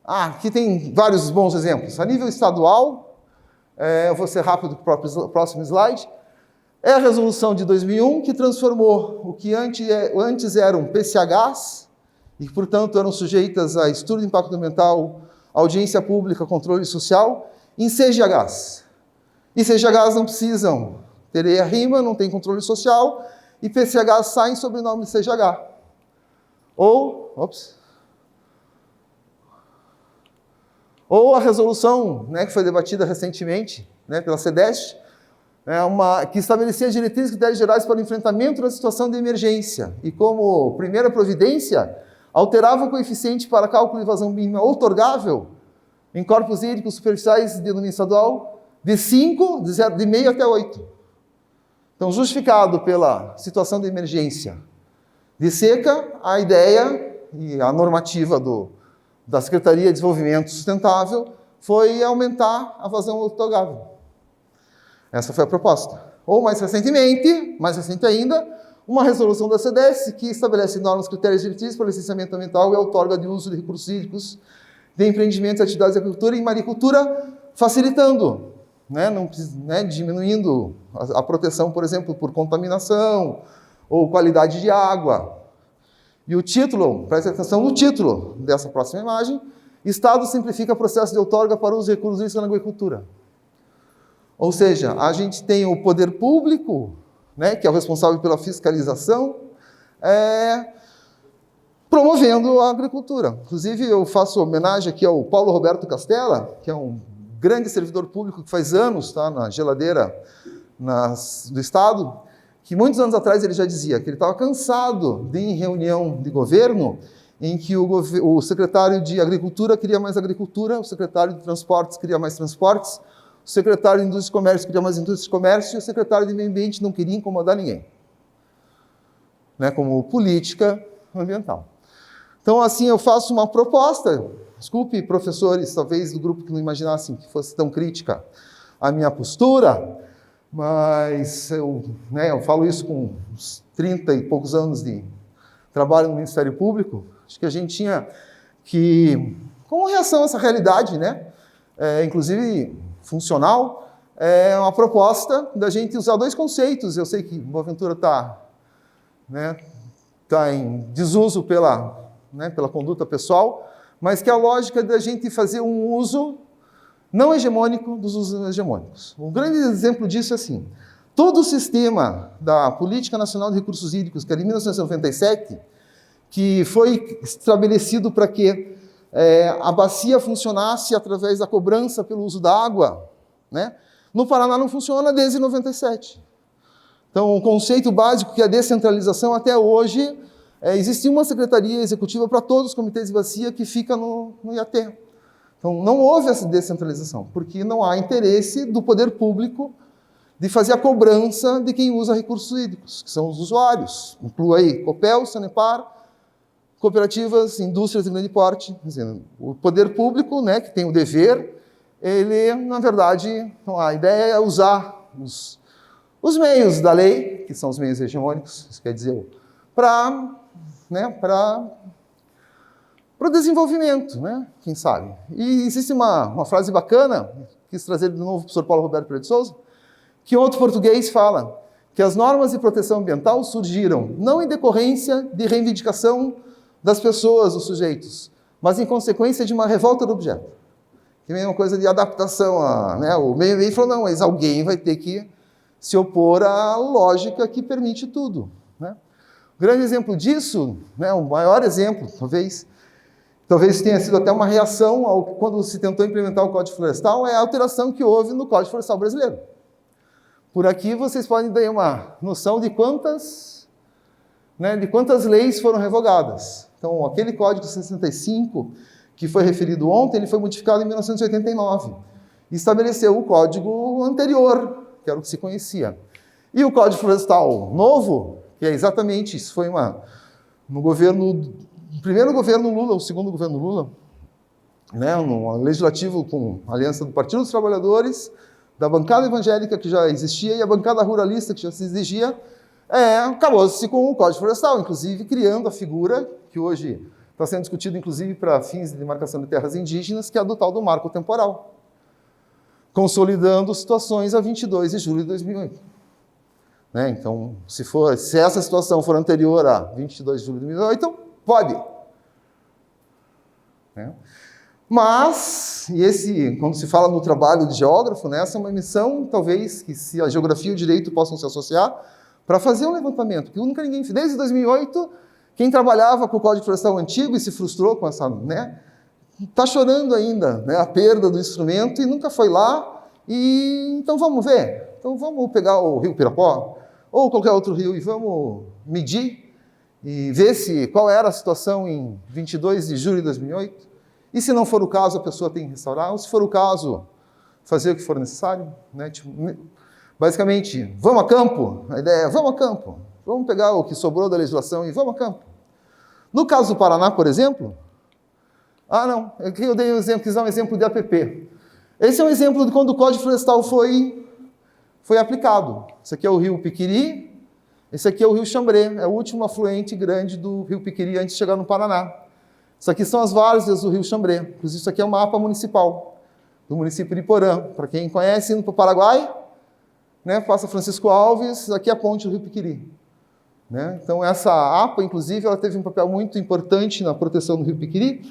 aqui tem vários bons exemplos. A nível estadual, eu vou ser rápido para o próximo slide, é a resolução de 2001 que transformou o que antes eram PCHs, e portanto eram sujeitas a estudo de impacto ambiental, audiência pública, controle social, em CGHs. E CGHs não precisam ter rima, não tem controle social, e PCHs saem sob o nome de CGH. Ou a resolução, né, que foi debatida recentemente, né, pela CEDEST, que estabelecia diretrizes e critérios gerais para o enfrentamento da situação de emergência e, como primeira providência, alterava o coeficiente para cálculo de vazão mínima outorgável em corpos hídricos superficiais de domínio estadual de 5, de meio até 8. Então, justificado pela situação de emergência de seca, a ideia e a normativa da Secretaria de Desenvolvimento Sustentável foi aumentar a vazão outorgável. Essa foi a proposta. Ou mais recente ainda, uma resolução da CEDES que estabelece normas, critérios e diretrizes para o licenciamento ambiental e outorga de uso de recursos hídricos de empreendimentos e atividades de agricultura e maricultura, facilitando, diminuindo a proteção, por exemplo, por contaminação ou qualidade de água. E o título, preste atenção no título dessa próxima imagem, Estado simplifica o processo de outorga para os recursos hídricos na agricultura. Ou seja, a gente tem o poder público, que é o responsável pela fiscalização, promovendo a agricultura. Inclusive, eu faço homenagem aqui ao Paulo Roberto Castella, que é um grande servidor público que faz anos está na geladeira do Estado, que muitos anos atrás ele já dizia que ele estava cansado de ir em reunião de governo em que o secretário de Agricultura queria mais agricultura, o secretário de Transportes queria mais transportes, o secretário de Indústria e Comércio queria mais indústria e comércio e o secretário de Meio Ambiente não queria incomodar ninguém, como política ambiental. Então, assim, eu faço uma proposta, desculpe, professores, talvez do grupo que não imaginassem que fosse tão crítica a minha postura, mas eu falo isso com uns 30 e poucos anos de trabalho no Ministério Público. Acho que a gente tinha que, como reação a essa realidade, inclusive funcional, uma proposta da gente usar dois conceitos. Eu sei que Boaventura está em desuso pela conduta pessoal, mas que é a lógica da gente fazer um uso não hegemônico dos usos hegemônicos. Um grande exemplo disso é assim, todo o sistema da Política Nacional de Recursos Hídricos, que é de 1997, que foi estabelecido para que a bacia funcionasse através da cobrança pelo uso da água, no Paraná não funciona desde 97. Então, o conceito básico que é a descentralização, até hoje, existe uma secretaria executiva para todos os comitês de bacia que fica no IAT. Então, não houve essa descentralização, porque não há interesse do poder público de fazer a cobrança de quem usa recursos hídricos, que são os usuários. Inclua aí Copel, Sanepar, cooperativas, indústrias de grande porte. O poder público, que tem o dever, ele, na verdade, a ideia é usar os meios da lei, que são os meios hegemônicos, isso quer dizer, para o desenvolvimento, quem sabe. E existe uma frase bacana, quis trazer de novo o professor Paulo Roberto Pereira de Souza, que outro português fala que as normas de proteção ambiental surgiram não em decorrência de reivindicação das pessoas, dos sujeitos, mas em consequência de uma revolta do objeto. Que é uma coisa de adaptação. O meio ambiente falou, não, mas alguém vai ter que se opor à lógica que permite tudo. O grande exemplo disso, o maior exemplo, talvez tenha sido até uma reação quando se tentou implementar o Código Florestal, é a alteração que houve no Código Florestal brasileiro. Por aqui vocês podem ter uma noção de quantas leis foram revogadas. Então, aquele Código 65, que foi referido ontem, ele foi modificado em 1989. E estabeleceu o código anterior, que era o que se conhecia. E o Código Florestal novo, que é exatamente isso, foi no primeiro governo Lula, o segundo governo Lula, né, no legislativo com a aliança do Partido dos Trabalhadores, da bancada evangélica que já existia e a bancada ruralista que já se exigia, acabou-se com o Código Florestal, inclusive criando a figura que hoje está sendo discutida, inclusive para fins de demarcação de terras indígenas, que é a do tal do marco temporal, consolidando situações a 22 de julho de 2008. Né? Então, se essa situação for anterior a 22 de julho de 2008, então pode. Né? Mas, quando se fala no trabalho de geógrafo, né, essa é uma missão, talvez, que se a geografia e o direito possam se associar, para fazer um levantamento, que nunca ninguém fez. Desde 2008, quem trabalhava com o Código Florestal antigo e se frustrou com essa, né, está chorando ainda, né, a perda do instrumento e nunca foi lá. E então vamos ver. Então vamos pegar o Rio Pirapó ou qualquer outro rio e vamos medir e ver qual era a situação em 22 de julho de 2008. E se não for o caso, a pessoa tem que restaurar. Ou se for o caso, fazer o que for necessário. Né? Basicamente, vamos a campo. A ideia é, vamos a campo. Vamos pegar o que sobrou da legislação e vamos a campo. No caso do Paraná, por exemplo... não. Aqui eu quis dar um exemplo de APP. Esse é um exemplo de quando o Código Florestal foi aplicado. Esse aqui é o rio Piquiri. Esse aqui é o rio Xambrê. É o último afluente grande do rio Piquiri antes de chegar no Paraná. Isso aqui são as várzeas do rio Xambrê. Inclusive, isso aqui é um mapa municipal do município de Porã. Para quem conhece, indo para o Paraguai, né, passa Francisco Alves, aqui é a ponte do rio Piquiri. Né? Então, essa APA, inclusive, ela teve um papel muito importante na proteção do rio Piquiri,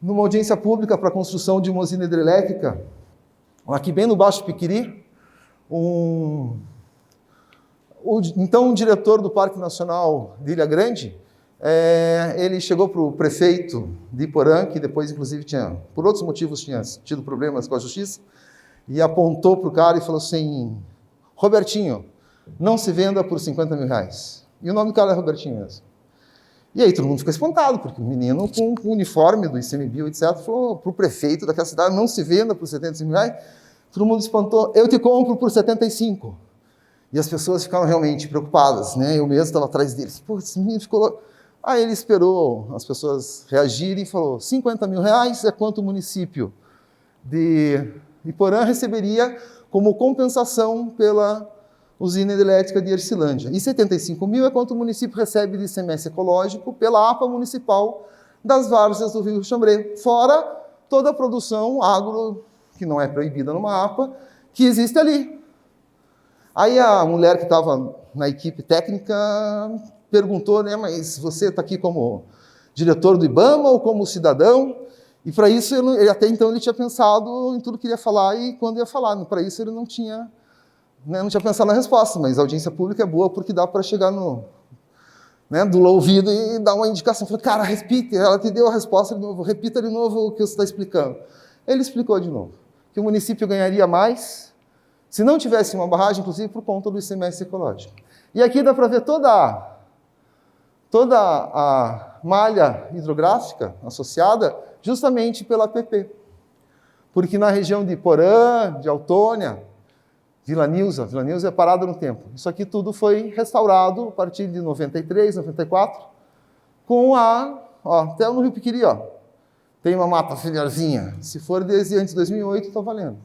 numa audiência pública para a construção de uma usina hidrelétrica, aqui bem no Baixo Piquiri, então o diretor do Parque Nacional de Ilha Grande, ele chegou para o prefeito de Iporã, que depois, inclusive, por outros motivos, tinha tido problemas com a justiça, e apontou para o cara e falou assim, Robertinho, não se venda por 50 mil reais. E o nome do cara é Robertinho mesmo. E aí todo mundo ficou espantado, porque o menino com o uniforme do ICMBio, etc., falou para o prefeito daquela cidade, não se venda por 75 mil reais. Todo mundo espantou, eu te compro por 75. E as pessoas ficaram realmente preocupadas, né? Eu mesmo estava atrás deles. Pô, esse menino ficou... Aí ele esperou as pessoas reagirem e falou, 50 mil reais é quanto o município de Iporã receberia como compensação pela usina hidrelétrica de Ercilândia. E 75 mil é quanto o município recebe de ICMS ecológico pela APA municipal das várzeas do rio Xambrê, fora toda a produção agro, que não é proibida numa APA, que existe ali. Aí a mulher que estava na equipe técnica perguntou, né, mas você está aqui como diretor do IBAMA ou como cidadão? E para isso, até então, ele tinha pensado em tudo que ele ia falar e quando ia falar. Para isso, ele não tinha pensado na resposta, mas a audiência pública é boa porque dá para chegar do ouvido e dar uma indicação. Falei, cara, repita, ela te deu a resposta de novo, repita de novo o que você está explicando. Ele explicou de novo, que o município ganharia mais se não tivesse uma barragem, inclusive por conta do ICMS ecológico. E aqui dá para ver toda a malha hidrográfica associada justamente pela APP. Porque na região de Porã, de Autônia, Vila Nilza é parada no tempo. Isso aqui tudo foi restaurado a partir de 93, 94, com até no Rio Piquiri, tem uma mata filharzinha. Se for desde antes de 2008, está valendo.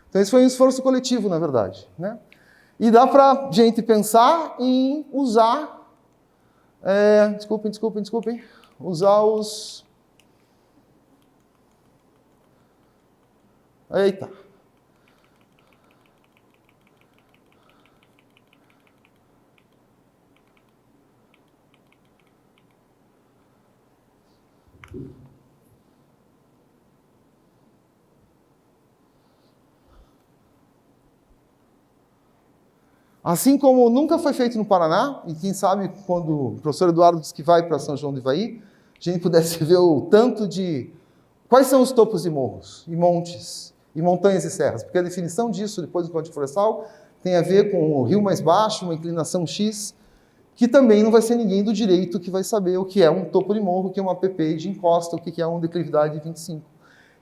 Então, esse foi um esforço coletivo, na verdade. Né? E dá para a gente pensar em usar... desculpem. Usar os... Eita! Assim como nunca foi feito no Paraná, e quem sabe quando o professor Eduardo disse que vai para São João do Ivaí, a gente pudesse ver o tanto de... Quais são os topos de morros, e montes, e montanhas e serras? Porque a definição disso, depois do Código Florestal, tem a ver com o rio mais baixo, uma inclinação X, que também não vai ser ninguém do direito que vai saber o que é um topo de morro, o que é uma PP de encosta, o que é uma declividade de 25.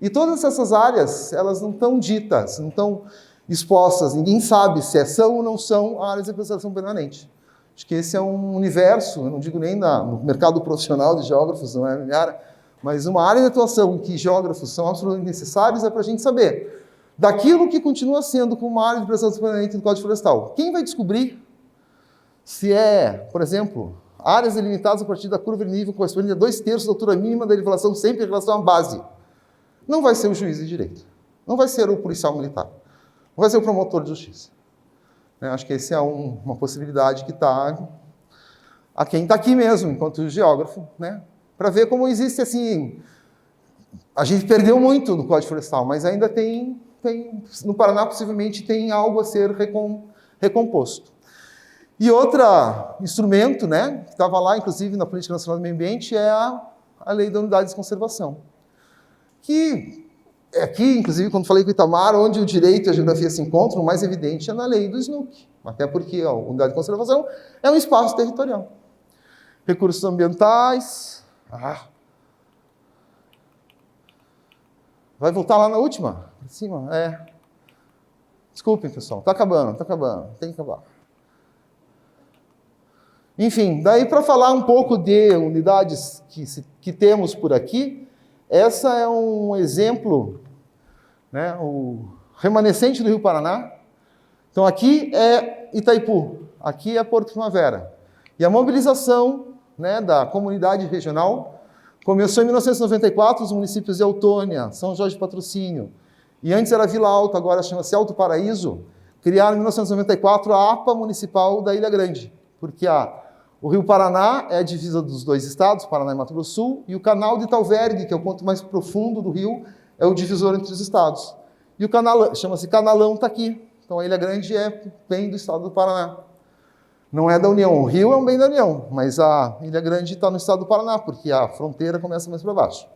E todas essas áreas, elas não estão ditas, não estão expostas, ninguém sabe se são ou não são áreas de preservação permanente. Acho que esse é um universo, eu não digo nem no mercado profissional de geógrafos, não é a minha área, mas uma área de atuação em que geógrafos são absolutamente necessários é para a gente saber daquilo que continua sendo como uma área de preservação permanente do Código Florestal. Quem vai descobrir se é, por exemplo, áreas delimitadas a partir da curva de nível correspondente a 2/3 da altura mínima da elevação sempre em relação à base? Não vai ser o juiz de direito, não vai ser o policial militar, não vai ser o promotor de justiça. Acho que essa é uma possibilidade que está a quem está aqui mesmo, enquanto geógrafo, para ver como existe assim. A gente perdeu muito no Código Florestal, mas ainda tem no Paraná possivelmente tem algo a ser recomposto. E outro instrumento, que estava lá, inclusive, na Política Nacional do Meio Ambiente, é a Lei da Unidade de Conservação. Que aqui, inclusive, quando falei com o Itamar, onde o direito e a geografia se encontram, o mais evidente é na lei do SNUC. Até porque a Unidade de Conservação é um espaço territorial. Recursos ambientais. Vai voltar lá na última? Em cima? Desculpem, pessoal. Está acabando. Tem que acabar. Enfim, daí para falar um pouco de unidades que temos por aqui, essa é um exemplo, o remanescente do Rio Paraná. Então aqui é Itaipu, aqui é Porto Primavera. E a mobilização da comunidade regional começou em 1994, os municípios de Autônia, São Jorge de Patrocínio, e antes era Vila Alta, agora chama-se Alto Paraíso, criaram em 1994 a APA Municipal da Ilha Grande, porque o Rio Paraná é a divisa dos dois estados, Paraná e Mato Grosso do Sul, e o canal de Talvergue, que é o ponto mais profundo do rio, é o divisor entre os estados. E o canal, chama-se Canalão, está aqui. Então a Ilha Grande é bem do estado do Paraná. Não é da União. O rio é um bem da União, mas a Ilha Grande está no estado do Paraná, porque a fronteira começa mais para baixo.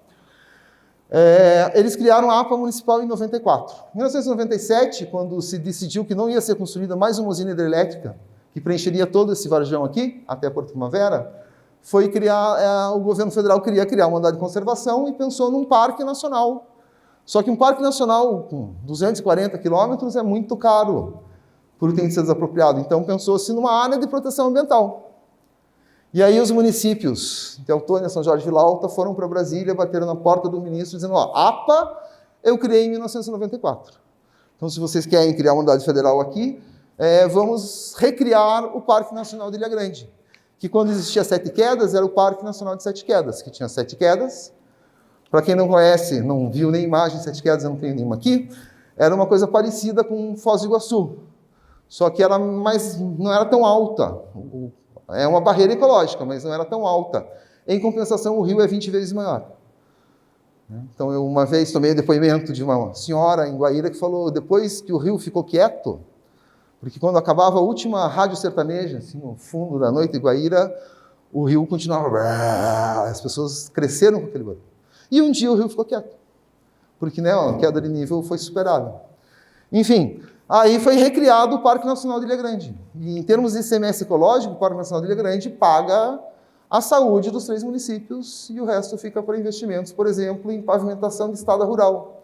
Eles criaram a APA Municipal em 94. Em 1997, quando se decidiu que não ia ser construída mais uma usina hidrelétrica, que preencheria todo esse varjão aqui, até Porto Primavera, foi criar, o governo federal queria criar uma unidade de conservação e pensou num parque nacional. Só que um parque nacional com 240 quilômetros é muito caro, por ter sido desapropriado. Então pensou-se numa área de proteção ambiental. E aí os municípios de Autônia, São Jorge e Vila Alta foram para Brasília, bateram na porta do ministro, dizendo, APA eu criei em 1994. Então se vocês querem criar uma unidade federal aqui, vamos recriar o Parque Nacional de Ilha Grande, que quando existia 7 quedas, era o Parque Nacional de 7 quedas, que tinha 7 quedas. Para quem não conhece, não viu nem imagem de 7 quedas, eu não tenho nenhuma aqui, era uma coisa parecida com Foz do Iguaçu, só que não era tão alta. É uma barreira ecológica, mas não era tão alta. Em compensação, o rio é 20 vezes maior. Então, eu uma vez tomei o depoimento de uma senhora em Guaíra que falou, depois que o rio ficou quieto, porque quando acabava a última rádio sertaneja, assim, no fundo da noite de Guaíra, o rio continuava... As pessoas cresceram com aquele barulho. E um dia o rio ficou quieto, porque a queda de nível foi superada. Enfim, aí foi recriado o Parque Nacional de Ilha Grande. E em termos de ICMS ecológico, o Parque Nacional de Ilha Grande paga a saúde dos 3 municípios e o resto fica para investimentos, por exemplo, em pavimentação de estrada rural.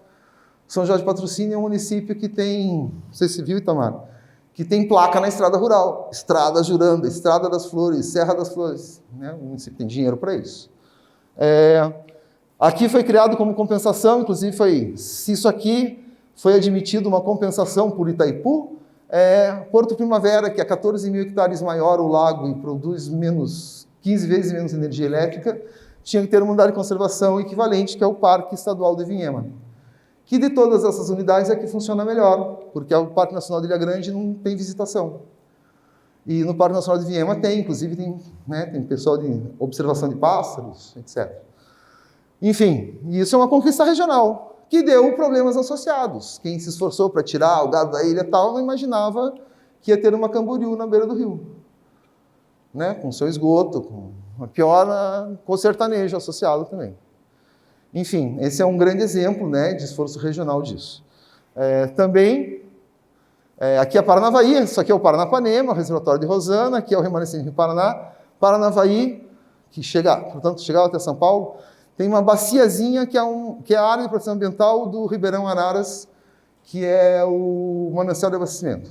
São Jorge de Patrocínio é um município que tem, não sei se viu, Itamar, que tem placa na estrada rural, Estrada Juranda, Estrada das Flores, Serra das Flores. O município tem dinheiro para isso. Aqui foi criado como compensação, inclusive se isso aqui foi admitido uma compensação por Itaipu, Porto Primavera, que é 14 mil hectares maior o lago e produz 15 vezes menos energia elétrica, tinha que ter uma unidade de conservação equivalente, que é o Parque Estadual de Vinhema. Que de todas essas unidades é que funciona melhor, porque o Parque Nacional de Ilha Grande não tem visitação. E no Parque Nacional de Vinhema tem, inclusive tem pessoal de observação de pássaros, etc. Enfim, isso é uma conquista regional, que deu problemas associados. Quem se esforçou para tirar o gado da ilha e tal, não imaginava que ia ter uma Camboriú na beira do rio. Com seu esgoto, com a pior, com o sertanejo associado também. Enfim, esse é um grande exemplo de esforço regional disso. Também, Aqui é Paranavaí, isso aqui é o Paranapanema, o reservatório de Rosana, aqui é o remanescente do Paraná. Paranavaí, que chega, portanto, chegava até São Paulo, tem uma baciazinha que é a área de proteção ambiental do Ribeirão Araras, que é o manancial de abastecimento.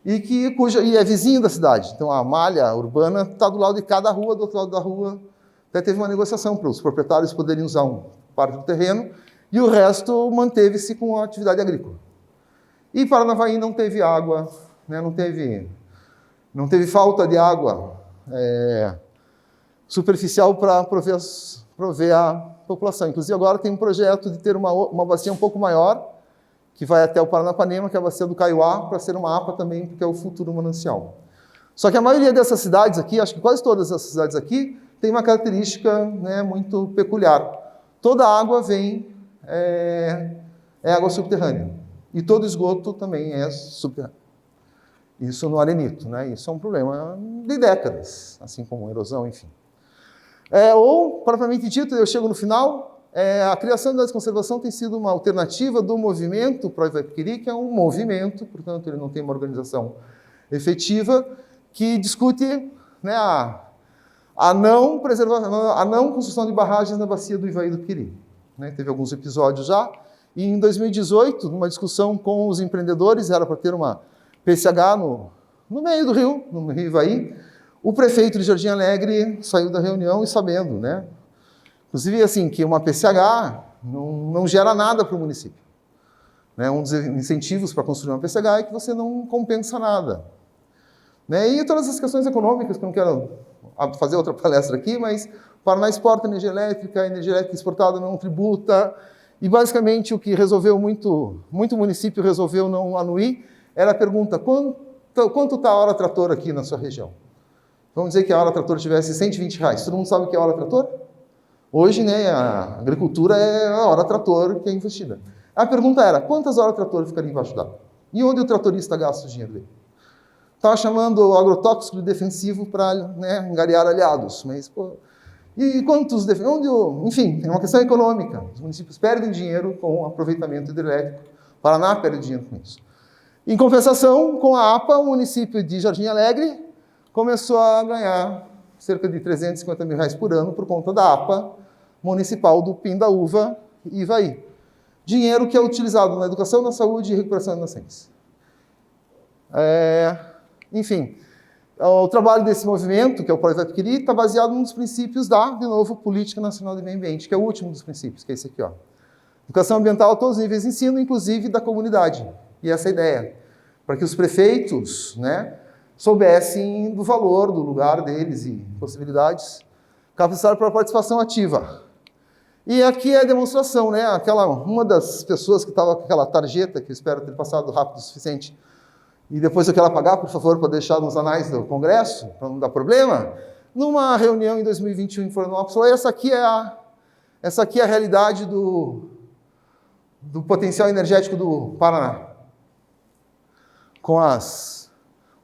E é vizinho da cidade. Então, a malha urbana está do lado de cada rua, do outro lado da rua. Até teve uma negociação para os proprietários poderem usar uma parte do terreno, e o resto manteve-se com a atividade agrícola. E Paranavaí não teve água, né? não teve falta de água superficial para prover a população. Inclusive, agora tem um projeto de ter uma bacia um pouco maior, que vai até o Paranapanema, que é a bacia do Caiuá, para ser uma APA também, porque é o futuro manancial. Só que a maioria dessas cidades aqui, acho que quase todas essas cidades aqui, tem uma característica, né, muito peculiar. Toda a água vem, é água subterrânea. E todo esgoto também é subterrâneo. Isso no arenito, né? Isso é um problema de décadas, assim como erosão, enfim. Ou, propriamente dito, eu chego no final, a criação da desconservação tem sido uma alternativa do movimento Pro-Ivapiri, que é um movimento, portanto, ele não tem uma organização efetiva, que discute, né, a não construção de barragens na bacia do Ivaí do Quiri. Né? Teve alguns episódios já. E em 2018, numa discussão com os empreendedores, era para ter uma PCH no meio do rio, no Rio Ivaí, o prefeito de Jardim Alegre saiu da reunião e sabendo, né? Inclusive, assim, que uma PCH não gera nada para o município. Né? Um dos incentivos para construir uma PCH é que você não compensa nada. Né? E todas as questões econômicas, que eu não quero fazer outra palestra aqui, mas o Paraná exporta energia elétrica, a energia elétrica exportada não tributa. E, basicamente, o que resolveu muito município resolveu não anuir era a pergunta: quanto está a hora trator aqui na sua região? Vamos dizer que a hora trator tivesse R$120. Todo mundo sabe o que é a hora trator? Hoje, né, a agricultura é a hora trator que é investida. A pergunta era: quantas horas trator ficariam embaixo d'água? E onde o tratorista gasta o dinheiro dele? Estava chamando o agrotóxico de defensivo para, né, angariar aliados. Mas, pô, e quantos... Enfim, é uma questão econômica. Os municípios perdem dinheiro com o aproveitamento hidrelétrico. O Paraná perde dinheiro com isso. Em compensação, com a APA, o município de Jardim Alegre começou a ganhar cerca de R$350 mil por ano por conta da APA municipal do Pindaúva e Ivaí. Dinheiro que é utilizado na educação, na saúde e recuperação de nascentes. Enfim, o trabalho desse movimento, que é o Pro-Ivapiri, está baseado nos princípios de novo, Política Nacional de Meio Ambiente, que é o último dos princípios, que é esse aqui, ó. Educação ambiental a todos os níveis de ensino, inclusive da comunidade. E essa é a ideia, para que os prefeitos, né, soubessem do valor, do lugar deles e possibilidades, capacitaram para a participação ativa. E aqui é a demonstração, né, uma das pessoas que estava com aquela tarjeta, que eu espero ter passado rápido o suficiente, e depois eu quero apagar, por favor, para deixar nos anais do Congresso, para não dar problema, numa reunião em 2021 em Florianópolis, falou: essa aqui é a realidade do potencial energético do Paraná. Com as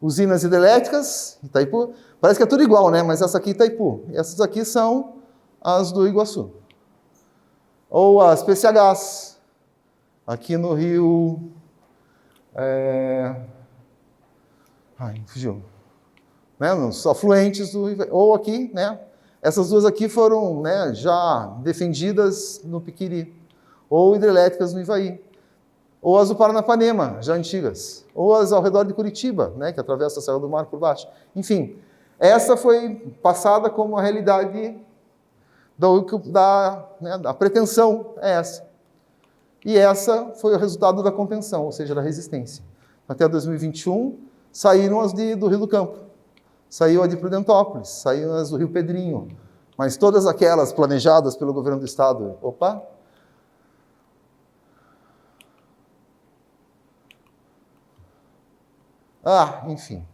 usinas hidrelétricas, Itaipu, parece que é tudo igual, né? Mas essa aqui é Itaipu. E essas aqui são as do Iguaçu. Ou as PCHs, aqui no Rio... fugiu. Né? Nos afluentes do... Ou aqui, né? Essas duas aqui foram, né, já defendidas no Piquiri. Ou hidrelétricas no Ivaí. Ou as do Paranapanema, já antigas. Ou as ao redor de Curitiba, né, que atravessa a Serra do Mar por baixo. Enfim, essa foi passada como a realidade da pretensão, é essa. E essa foi o resultado da contenção, ou seja, da resistência. Até 2021, saíram as do Rio do Campo. Saiu a de Prudentópolis, saíram as do Rio Pedrinho. Mas todas aquelas planejadas pelo governo do estado, enfim.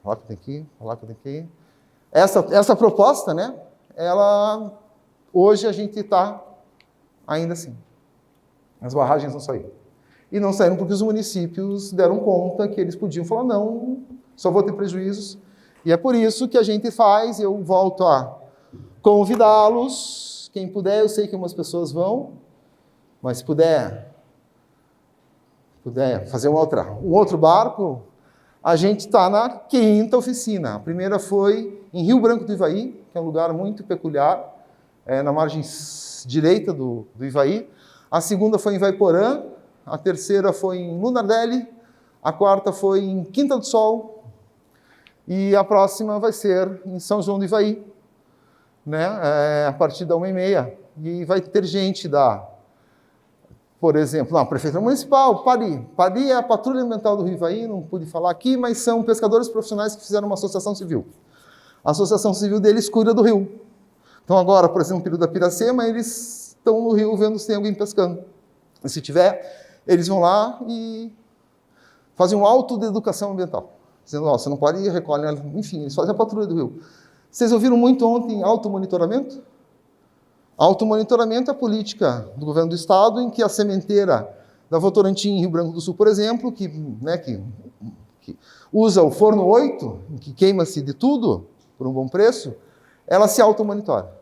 Lá que eu tenho que ir. Essa proposta, né? Hoje a gente está ainda assim. As barragens não saíram. E não saíram porque os municípios deram conta que eles podiam falar: não, só vou ter prejuízos. E é por isso que a gente faz, eu volto a convidá-los, quem puder, eu sei que umas pessoas vão, mas se puder puder fazer um outro barco, a gente está na 5ª oficina. A primeira foi em Rio Branco do Ivaí, que é um lugar muito peculiar, na margem direita do Ivaí. A segunda foi em Ivaiporã, a terceira foi em Lunardelli, a quarta foi em Quinta do Sol, e a próxima vai ser em São João do Ivaí, né? A partir da 1h30. E vai ter gente por exemplo, a Prefeitura Municipal, PARI. PARI é a Patrulha Ambiental do Rio Ivaí, não pude falar aqui, mas são pescadores profissionais que fizeram uma associação civil. A associação civil deles cuida do rio. Então agora, por exemplo, no período da Piracema, eles estão no rio vendo se tem alguém pescando. E se tiver, eles vão lá e fazem um auto de educação ambiental. Dizendo, você não pode ir, recolhe, enfim, eles fazem a patrulha do rio. Vocês ouviram muito ontem automonitoramento? Automonitoramento é a política do governo do estado em que a sementeira da Votorantim, em Rio Branco do Sul, por exemplo, que usa o forno 8, que queima-se de tudo por um bom preço, ela se automonitora.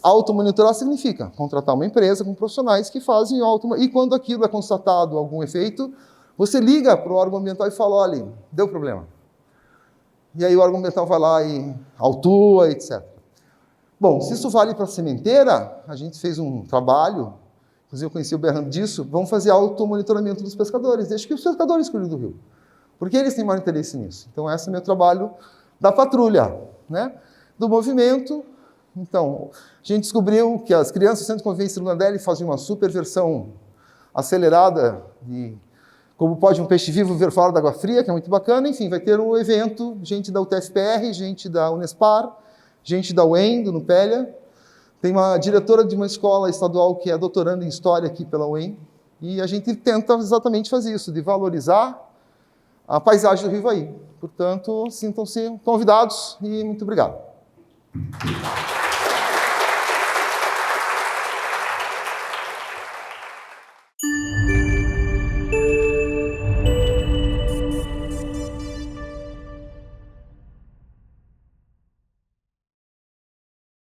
Automonitorar significa contratar uma empresa com profissionais que fazem e quando aquilo é constatado algum efeito, você liga para o órgão ambiental e fala, olha, deu problema. E aí o órgão ambiental vai lá e autua, etc. Bom, se isso vale para a sementeira, a gente fez um trabalho, inclusive eu conheci o Berrando disso, vamos fazer automonitoramento dos pescadores, deixa que os pescadores cuidem do rio, porque eles têm maior interesse nisso. Então esse é o meu trabalho da patrulha, né? Do movimento. Então, a gente descobriu que as crianças do Centro de Convivência de Lunardelli fazem uma superversão acelerada de como pode um peixe vivo ver fora da água fria, que é muito bacana. Enfim, vai ter um evento, gente da UTFPR, gente da Unespar, gente da UEM, do Nupélia. Tem uma diretora de uma escola estadual que é doutoranda em História aqui pela UEM. E a gente tenta exatamente fazer isso, de valorizar a paisagem do Rio Ivaí. Portanto, sintam-se convidados e muito obrigado.